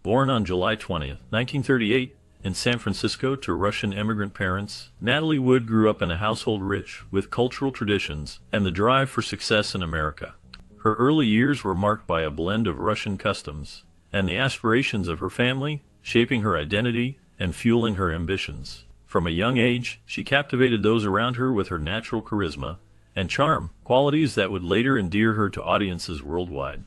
Born on July 20, 1938, in San Francisco to Russian immigrant parents, Natalie Wood grew up in a household rich with cultural traditions and the drive for success in America. Her early years were marked by a blend of Russian customs and the aspirations of her family, shaping her identity and fueling her ambitions. From a young age, she captivated those around her with her natural charisma and charm, qualities that would later endear her to audiences worldwide.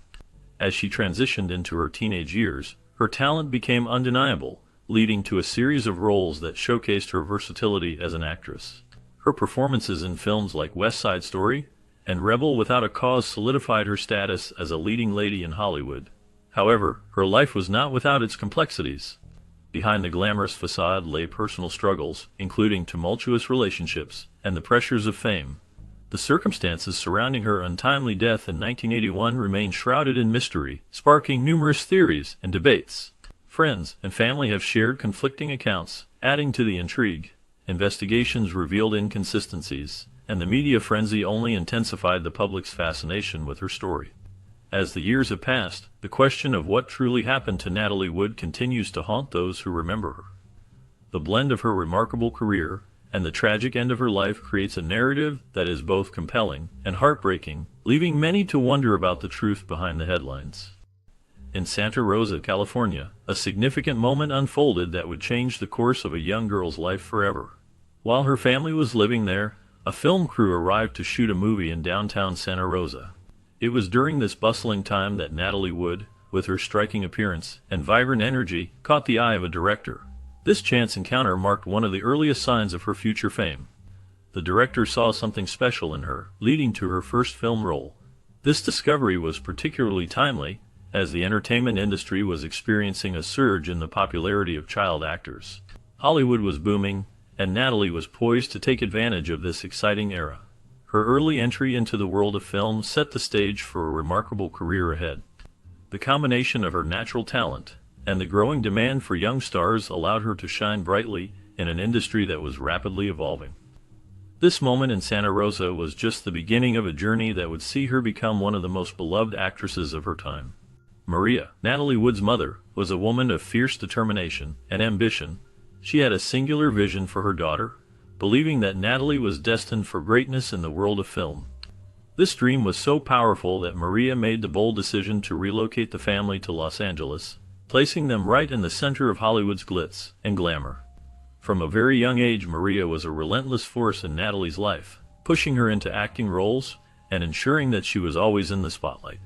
As she transitioned into her teenage years, her talent became undeniable, leading to a series of roles that showcased her versatility as an actress. Her performances in films like West Side Story and Rebel Without a Cause solidified her status as a leading lady in Hollywood. However, her life was not without its complexities. Behind the glamorous facade lay personal struggles, including tumultuous relationships and the pressures of fame. The circumstances surrounding her untimely death in 1981 remain shrouded in mystery, sparking numerous theories and debates. Friends and family have shared conflicting accounts, adding to the intrigue. Investigations revealed inconsistencies, and the media frenzy only intensified the public's fascination with her story. As the years have passed, the question of what truly happened to Natalie Wood continues to haunt those who remember her. The blend of her remarkable career and the tragic end of her life creates a narrative that is both compelling and heartbreaking, leaving many to wonder about the truth behind the headlines. In Santa Rosa, California, a significant moment unfolded that would change the course of a young girl's life forever. While her family was living there, a film crew arrived to shoot a movie in downtown Santa Rosa. It was during this bustling time that Natalie Wood, with her striking appearance and vibrant energy, caught the eye of a director. This chance encounter marked one of the earliest signs of her future fame. The director saw something special in her, leading to her first film role. This discovery was particularly timely, as the entertainment industry was experiencing a surge in the popularity of child actors. Hollywood was booming, and Natalie was poised to take advantage of this exciting era. Her early entry into the world of film set the stage for a remarkable career ahead. The combination of her natural talent and the growing demand for young stars allowed her to shine brightly in an industry that was rapidly evolving. This moment in Santa Rosa was just the beginning of a journey that would see her become one of the most beloved actresses of her time. Maria, Natalie Wood's mother, was a woman of fierce determination and ambition. She had a singular vision for her daughter, believing that Natalie was destined for greatness in the world of film. This dream was so powerful that Maria made the bold decision to relocate the family to Los Angeles, placing them right in the center of Hollywood's glitz and glamour. From a very young age, Maria was a relentless force in Natalie's life, pushing her into acting roles and ensuring that she was always in the spotlight.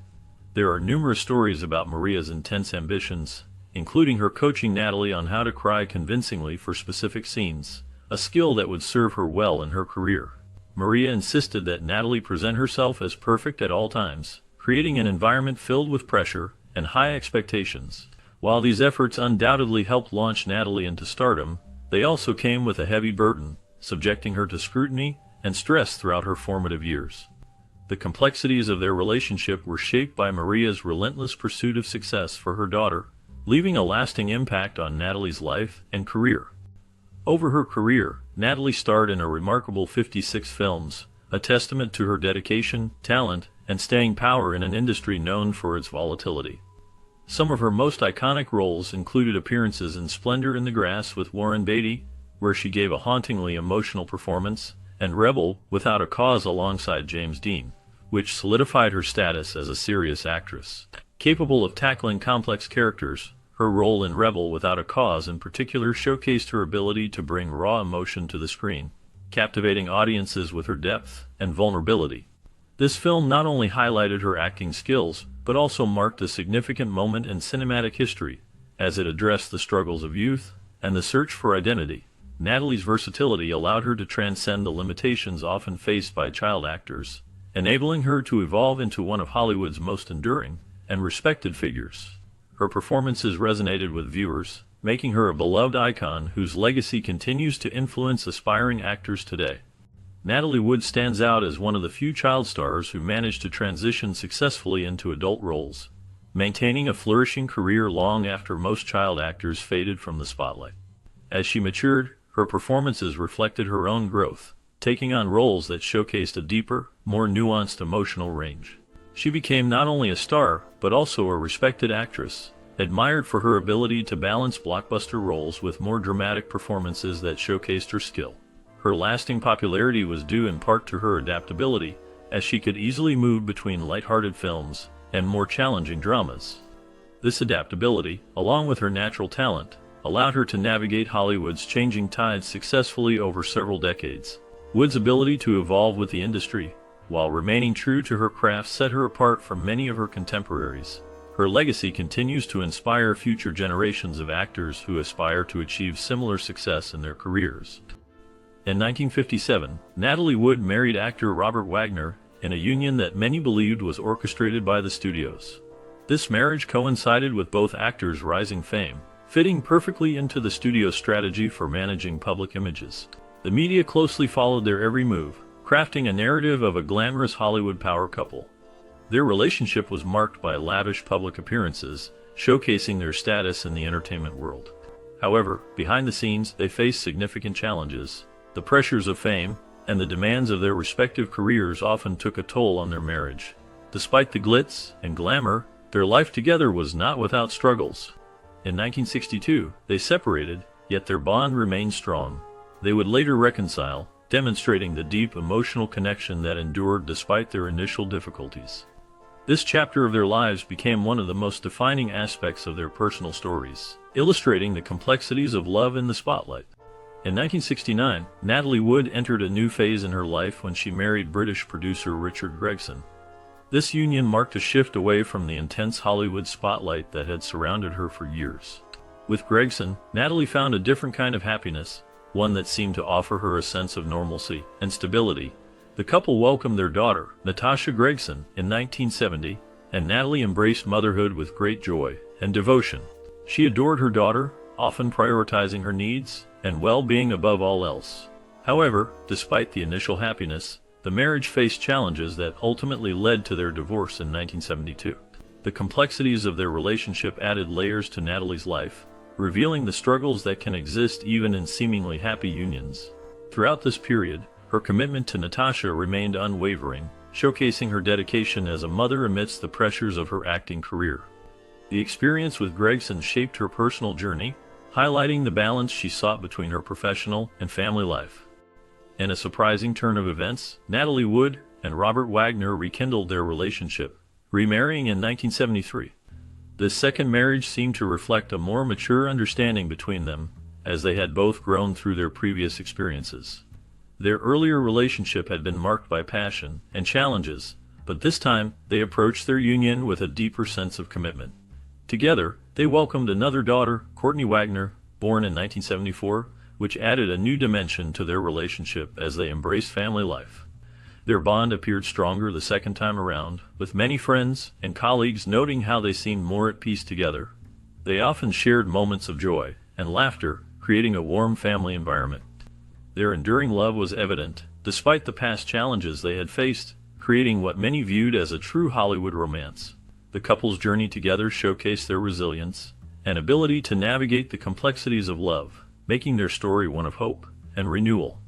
There are numerous stories about Maria's intense ambitions, including her coaching Natalie on how to cry convincingly for specific scenes, a skill that would serve her well in her career. Maria insisted that Natalie present herself as perfect at all times, creating an environment filled with pressure and high expectations. While these efforts undoubtedly helped launch Natalie into stardom, they also came with a heavy burden, subjecting her to scrutiny and stress throughout her formative years. The complexities of their relationship were shaped by Maria's relentless pursuit of success for her daughter, leaving a lasting impact on Natalie's life and career. Over her career, Natalie starred in a remarkable 56 films, a testament to her dedication, talent, and staying power in an industry known for its volatility. Some of her most iconic roles included appearances in Splendor in the Grass with Warren Beatty, where she gave a hauntingly emotional performance, and Rebel Without a Cause alongside James Dean, which solidified her status as a serious actress. Capable of tackling complex characters, her role in Rebel Without a Cause in particular showcased her ability to bring raw emotion to the screen, captivating audiences with her depth and vulnerability. This film not only highlighted her acting skills, but also marked a significant moment in cinematic history, as it addressed the struggles of youth and the search for identity. Natalie's versatility allowed her to transcend the limitations often faced by child actors, enabling her to evolve into one of Hollywood's most enduring and respected figures. Her performances resonated with viewers, making her a beloved icon whose legacy continues to influence aspiring actors today. Natalie Wood stands out as one of the few child stars who managed to transition successfully into adult roles, maintaining a flourishing career long after most child actors faded from the spotlight. As she matured, her performances reflected her own growth, taking on roles that showcased a deeper, more nuanced emotional range. She became not only a star, but also a respected actress, admired for her ability to balance blockbuster roles with more dramatic performances that showcased her skill. Her lasting popularity was due in part to her adaptability, as she could easily move between lighthearted films and more challenging dramas. This adaptability, along with her natural talent, allowed her to navigate Hollywood's changing tides successfully over several decades. Wood's ability to evolve with the industry, while remaining true to her craft, set her apart from many of her contemporaries. Her legacy continues to inspire future generations of actors who aspire to achieve similar success in their careers. In 1957, Natalie Wood married actor Robert Wagner in a union that many believed was orchestrated by the studios. This marriage coincided with both actors' rising fame, fitting perfectly into the studio's strategy for managing public images. The media closely followed their every move, crafting a narrative of a glamorous Hollywood power couple. Their relationship was marked by lavish public appearances, showcasing their status in the entertainment world. However, behind the scenes, they faced significant challenges. The pressures of fame and the demands of their respective careers often took a toll on their marriage. Despite the glitz and glamour, their life together was not without struggles. In 1962, they separated, yet their bond remained strong. They would later reconcile, demonstrating the deep emotional connection that endured despite their initial difficulties. This chapter of their lives became one of the most defining aspects of their personal stories, illustrating the complexities of love in the spotlight. In 1969, Natalie Wood entered a new phase in her life when she married British producer Richard Gregson. This union marked a shift away from the intense Hollywood spotlight that had surrounded her for years. With Gregson, Natalie found a different kind of happiness, one that seemed to offer her a sense of normalcy and stability. The couple welcomed their daughter, Natasha Gregson, in 1970, and Natalie embraced motherhood with great joy and devotion. She adored her daughter, often prioritizing her needs and well-being above all else. However, despite the initial happiness, the marriage faced challenges that ultimately led to their divorce in 1972. The complexities of their relationship added layers to Natalie's life, revealing the struggles that can exist even in seemingly happy unions. Throughout this period, her commitment to Natasha remained unwavering, showcasing her dedication as a mother amidst the pressures of her acting career. The experience with Gregson shaped her personal journey, highlighting the balance she sought between her professional and family life. In a surprising turn of events, Natalie Wood and Robert Wagner rekindled their relationship, remarrying in 1973. This second marriage seemed to reflect a more mature understanding between them, as they had both grown through their previous experiences. Their earlier relationship had been marked by passion and challenges, but this time they approached their union with a deeper sense of commitment. Together, they welcomed another daughter, Courtney Wagner, born in 1974, which added a new dimension to their relationship as they embraced family life. Their bond appeared stronger the second time around, with many friends and colleagues noting how they seemed more at peace together. They often shared moments of joy and laughter, creating a warm family environment. Their enduring love was evident, despite the past challenges they had faced, creating what many viewed as a true Hollywood romance. The couple's journey together showcased their resilience and ability to navigate the complexities of love, making their story one of hope and renewal.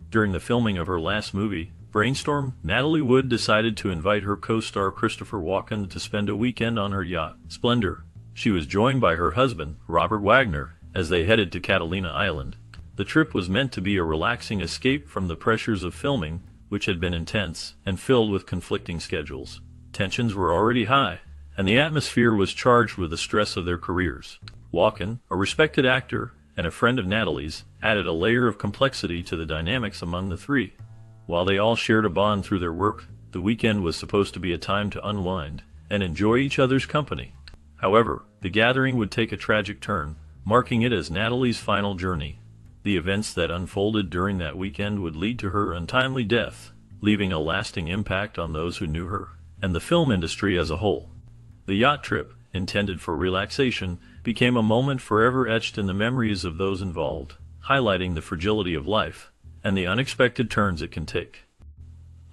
During the filming of her last movie, Brainstorm, Natalie Wood decided to invite her co-star Christopher Walken to spend a weekend on her yacht, Splendor. She was joined by her husband, Robert Wagner, as they headed to Catalina Island. The trip was meant to be a relaxing escape from the pressures of filming, which had been intense and filled with conflicting schedules. Tensions were already high, and the atmosphere was charged with the stress of their careers. Walken, a respected actor and a friend of Natalie's, added a layer of complexity to the dynamics among the three. While they all shared a bond through their work, the weekend was supposed to be a time to unwind and enjoy each other's company. However, the gathering would take a tragic turn, marking it as Natalie's final journey. The events that unfolded during that weekend would lead to her untimely death, leaving a lasting impact on those who knew her and the film industry as a whole. The yacht trip, intended for relaxation, became a moment forever etched in the memories of those involved, highlighting the fragility of life and the unexpected turns it can take.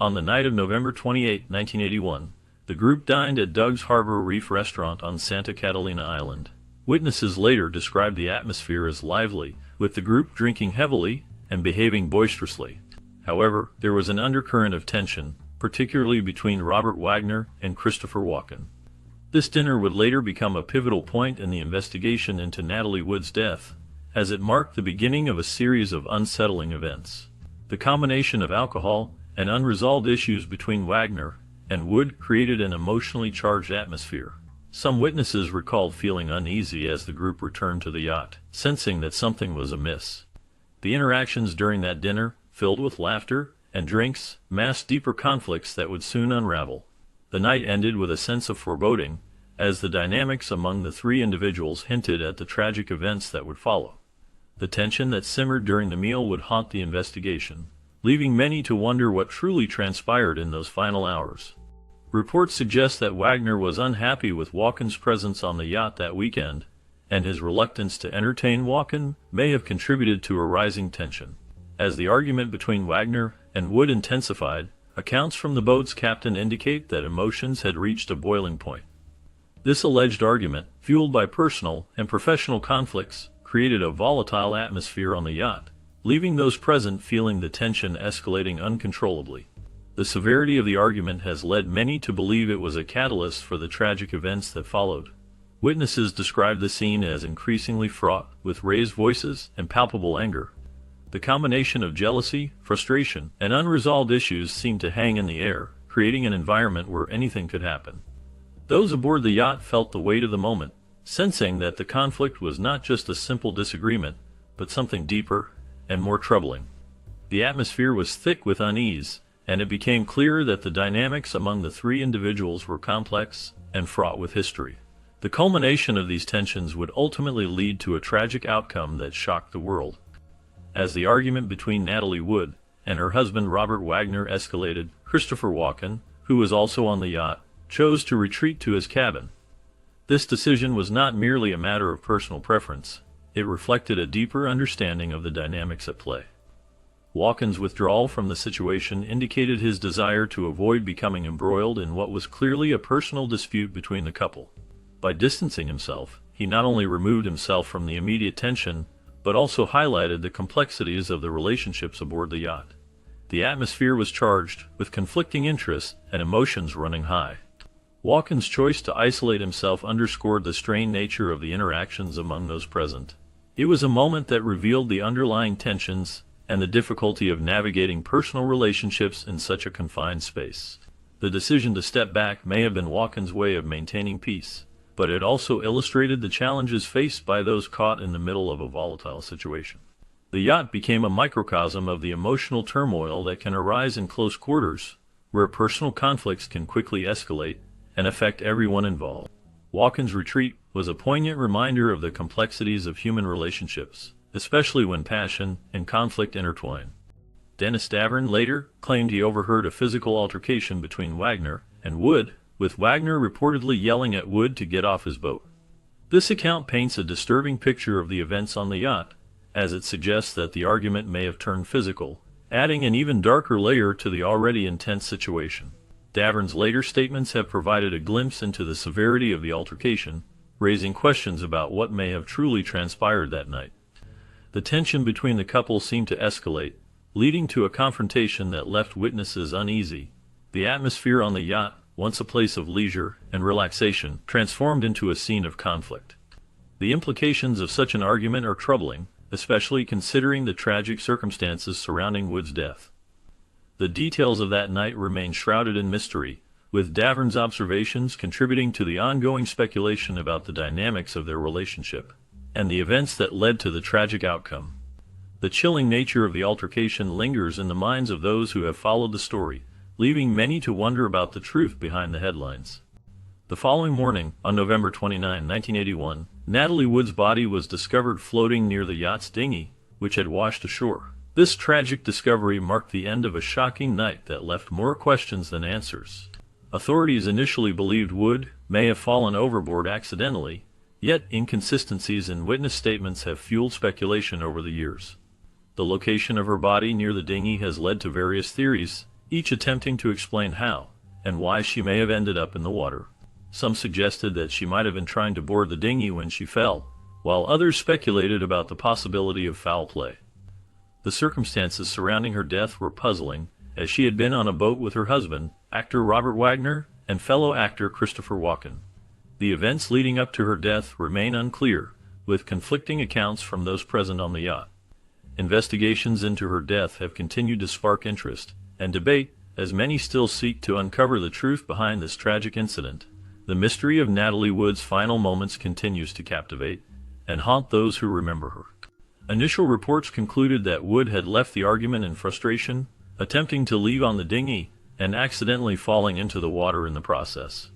On the night of November 28, 1981, the group dined at Doug's Harbor Reef restaurant on Santa Catalina Island. Witnesses later described the atmosphere as lively, with the group drinking heavily and behaving boisterously. However, there was an undercurrent of tension, particularly between Robert Wagner and Christopher Walken. This dinner would later become a pivotal point in the investigation into Natalie Wood's death, as it marked the beginning of a series of unsettling events. The combination of alcohol and unresolved issues between Wagner and Wood created an emotionally charged atmosphere. Some witnesses recalled feeling uneasy as the group returned to the yacht, sensing that something was amiss. The interactions during that dinner, filled with laughter and drinks, masked deeper conflicts that would soon unravel. The night ended with a sense of foreboding, as the dynamics among the three individuals hinted at the tragic events that would follow. The tension that simmered during the meal would haunt the investigation, leaving many to wonder what truly transpired in those final hours. Reports suggest that Wagner was unhappy with Walken's presence on the yacht that weekend, and his reluctance to entertain Walken may have contributed to a rising tension. As the argument between Wagner and Wood intensified, accounts from the boat's captain indicate that emotions had reached a boiling point. This alleged argument, fueled by personal and professional conflicts, created a volatile atmosphere on the yacht, leaving those present feeling the tension escalating uncontrollably. The severity of the argument has led many to believe it was a catalyst for the tragic events that followed. Witnesses described the scene as increasingly fraught with raised voices and palpable anger. The combination of jealousy, frustration, and unresolved issues seemed to hang in the air, creating an environment where anything could happen. Those aboard the yacht felt the weight of the moment, sensing that the conflict was not just a simple disagreement, but something deeper and more troubling. The atmosphere was thick with unease, and it became clear that the dynamics among the three individuals were complex and fraught with history. The culmination of these tensions would ultimately lead to a tragic outcome that shocked the world. As the argument between Natalie Wood and her husband Robert Wagner escalated, Christopher Walken, who was also on the yacht, chose to retreat to his cabin. This decision was not merely a matter of personal preference, it reflected a deeper understanding of the dynamics at play. Walken's withdrawal from the situation indicated his desire to avoid becoming embroiled in what was clearly a personal dispute between the couple. By distancing himself, he not only removed himself from the immediate tension, but also highlighted the complexities of the relationships aboard the yacht. The atmosphere was charged, with conflicting interests and emotions running high. Walken's choice to isolate himself underscored the strained nature of the interactions among those present. It was a moment that revealed the underlying tensions and the difficulty of navigating personal relationships in such a confined space. The decision to step back may have been Walken's way of maintaining peace, but it also illustrated the challenges faced by those caught in the middle of a volatile situation. The yacht became a microcosm of the emotional turmoil that can arise in close quarters, where personal conflicts can quickly escalate and affect everyone involved. Walken's retreat was a poignant reminder of the complexities of human relationships, especially when passion and conflict intertwine. Dennis Davern later claimed he overheard a physical altercation between Wagner and Wood, with Wagner reportedly yelling at Wood to get off his boat. This account paints a disturbing picture of the events on the yacht, as it suggests that the argument may have turned physical, adding an even darker layer to the already intense situation. Davern's later statements have provided a glimpse into the severity of the altercation, raising questions about what may have truly transpired that night. The tension between the couple seemed to escalate, leading to a confrontation that left witnesses uneasy. The atmosphere on the yacht, once a place of leisure and relaxation, transformed into a scene of conflict. The implications of such an argument are troubling, especially considering the tragic circumstances surrounding Wood's death. The details of that night remain shrouded in mystery, with Davern's observations contributing to the ongoing speculation about the dynamics of their relationship and the events that led to the tragic outcome. The chilling nature of the altercation lingers in the minds of those who have followed the story, leaving many to wonder about the truth behind the headlines. The following morning, on November 29, 1981, Natalie Wood's body was discovered floating near the yacht's dinghy, which had washed ashore. This tragic discovery marked the end of a shocking night that left more questions than answers. Authorities initially believed Wood may have fallen overboard accidentally, yet inconsistencies in witness statements have fueled speculation over the years. The location of her body near the dinghy has led to various theories, each attempting to explain how and why she may have ended up in the water. Some suggested that she might have been trying to board the dinghy when she fell, while others speculated about the possibility of foul play. The circumstances surrounding her death were puzzling, as she had been on a boat with her husband, actor Robert Wagner, and fellow actor Christopher Walken. The events leading up to her death remain unclear, with conflicting accounts from those present on the yacht. Investigations into her death have continued to spark interest and debate, as many still seek to uncover the truth behind this tragic incident. The mystery of Natalie Wood's final moments continues to captivate and haunt those who remember her. Initial reports concluded that Wood had left the argument in frustration, attempting to leave on the dinghy and accidentally falling into the water in the process.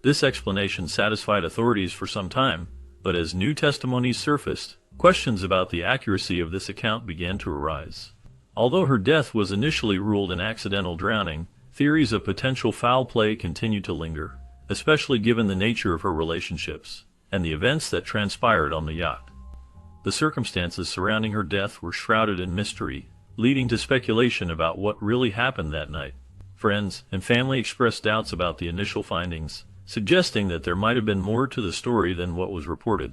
This explanation satisfied authorities for some time, but as new testimonies surfaced, questions about the accuracy of this account began to arise. Although her death was initially ruled an accidental drowning, theories of potential foul play continued to linger, especially given the nature of her relationships and the events that transpired on the yacht. The circumstances surrounding her death were shrouded in mystery, leading to speculation about what really happened that night. Friends and family expressed doubts about the initial findings, suggesting that there might have been more to the story than what was reported.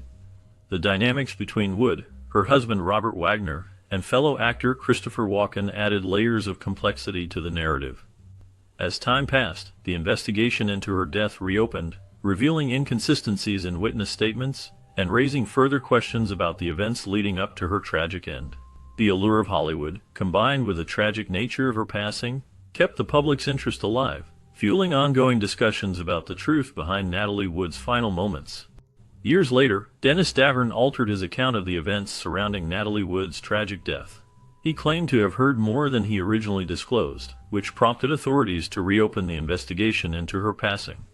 The dynamics between Wood, her husband Robert Wagner, and fellow actor Christopher Walken added layers of complexity to the narrative. As time passed, the investigation into her death reopened, revealing inconsistencies in witness statements and raising further questions about the events leading up to her tragic end. The allure of Hollywood, combined with the tragic nature of her passing, kept the public's interest alive, fueling ongoing discussions about the truth behind Natalie Wood's final moments. Years later, Dennis Davern altered his account of the events surrounding Natalie Wood's tragic death. He claimed to have heard more than he originally disclosed, which prompted authorities to reopen the investigation into her passing.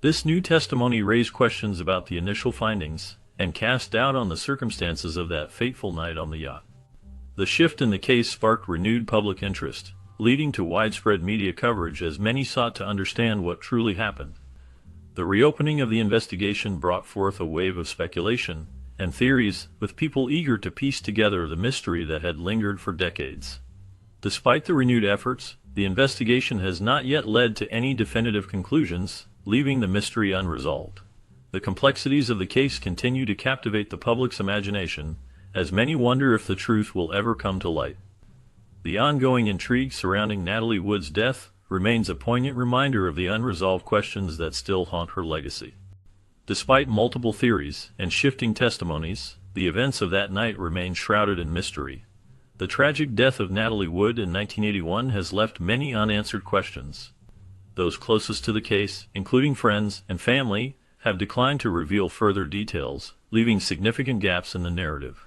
This new testimony raised questions about the initial findings and cast doubt on the circumstances of that fateful night on the yacht. The shift in the case sparked renewed public interest, leading to widespread media coverage as many sought to understand what truly happened. The reopening of the investigation brought forth a wave of speculation and theories, with people eager to piece together the mystery that had lingered for decades. Despite the renewed efforts, the investigation has not yet led to any definitive conclusions, leaving the mystery unresolved. The complexities of the case continue to captivate the public's imagination, as many wonder if the truth will ever come to light. The ongoing intrigue surrounding Natalie Wood's death remains a poignant reminder of the unresolved questions that still haunt her legacy. Despite multiple theories and shifting testimonies, the events of that night remain shrouded in mystery. The tragic death of Natalie Wood in 1981 has left many unanswered questions. Those closest to the case, including friends and family, have declined to reveal further details, leaving significant gaps in the narrative.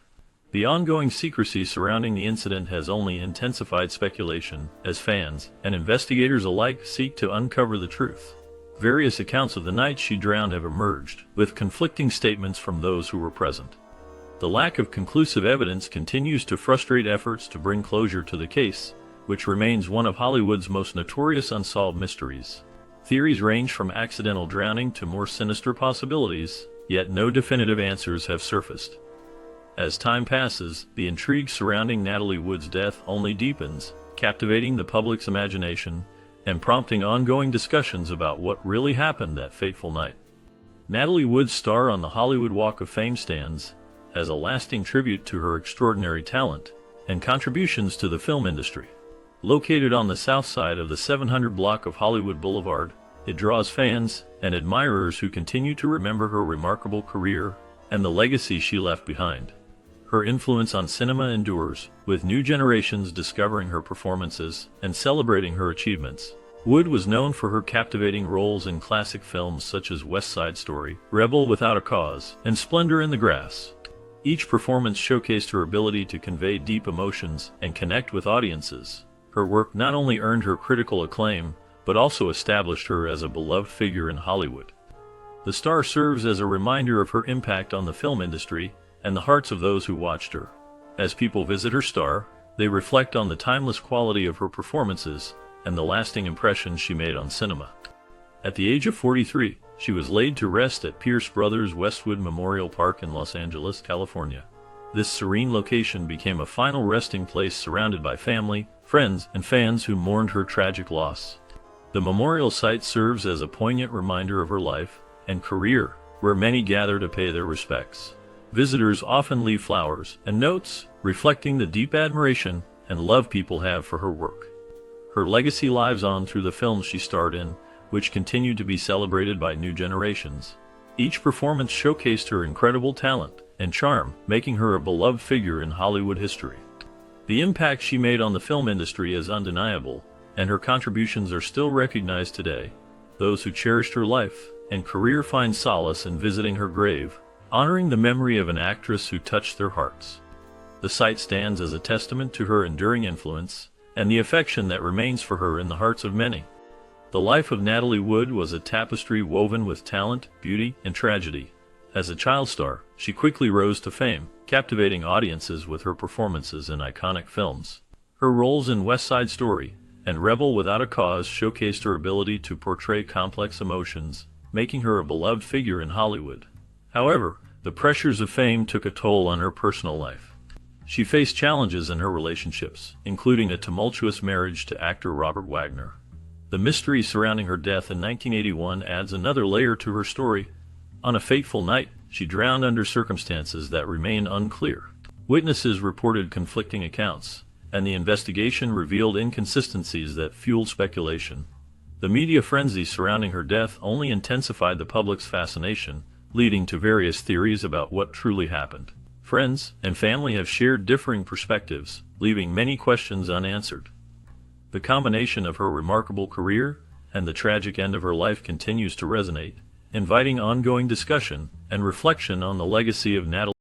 The ongoing secrecy surrounding the incident has only intensified speculation, as fans and investigators alike seek to uncover the truth. Various accounts of the night she drowned have emerged, with conflicting statements from those who were present. The lack of conclusive evidence continues to frustrate efforts to bring closure to the case, which remains one of Hollywood's most notorious unsolved mysteries. Theories range from accidental drowning to more sinister possibilities, yet no definitive answers have surfaced. As time passes, the intrigue surrounding Natalie Wood's death only deepens, captivating the public's imagination and prompting ongoing discussions about what really happened that fateful night. Natalie Wood's star on the Hollywood Walk of Fame stands as a lasting tribute to her extraordinary talent and contributions to the film industry. Located on the south side of the 700 block of Hollywood Boulevard, it draws fans and admirers who continue to remember her remarkable career and the legacy she left behind. Her influence on cinema endures, with new generations discovering her performances and celebrating her achievements. Wood was known for her captivating roles in classic films such as West Side Story, Rebel Without a Cause, and Splendor in the Grass. Each performance showcased her ability to convey deep emotions and connect with audiences. Her work not only earned her critical acclaim, but also established her as a beloved figure in Hollywood. The star serves as a reminder of her impact on the film industry and the hearts of those who watched her. As people visit her star, they reflect on the timeless quality of her performances and the lasting impression she made on cinema. At the age of 43, she was laid to rest at Pierce Brothers Westwood Memorial Park in Los Angeles, California. This serene location became a final resting place surrounded by family, friends, and fans who mourned her tragic loss. The memorial site serves as a poignant reminder of her life and career, where many gather to pay their respects. Visitors often leave flowers and notes, reflecting the deep admiration and love people have for her work. Her legacy lives on through the films she starred in, which continue to be celebrated by new generations. Each performance showcased her incredible talent and charm, making her a beloved figure in Hollywood history. The impact she made on the film industry is undeniable, and her contributions are still recognized today. Those who cherished her life and career find solace in visiting her grave, honoring the memory of an actress who touched their hearts. The site stands as a testament to her enduring influence and the affection that remains for her in the hearts of many. The life of Natalie Wood was a tapestry woven with talent, beauty, and tragedy. As a child star, she quickly rose to fame, captivating audiences with her performances in iconic films. Her roles in West Side Story and Rebel Without a Cause showcased her ability to portray complex emotions, making her a beloved figure in Hollywood. However, the pressures of fame took a toll on her personal life. She faced challenges in her relationships, including a tumultuous marriage to actor Robert Wagner. The mystery surrounding her death in 1981 adds another layer to her story. On a fateful night, she drowned under circumstances that remain unclear. Witnesses reported conflicting accounts, and the investigation revealed inconsistencies that fueled speculation. The media frenzy surrounding her death only intensified the public's fascination, leading to various theories about what truly happened. Friends and family have shared differing perspectives, leaving many questions unanswered. The combination of her remarkable career and the tragic end of her life continues to resonate, inviting ongoing discussion and reflection on the legacy of Natalie.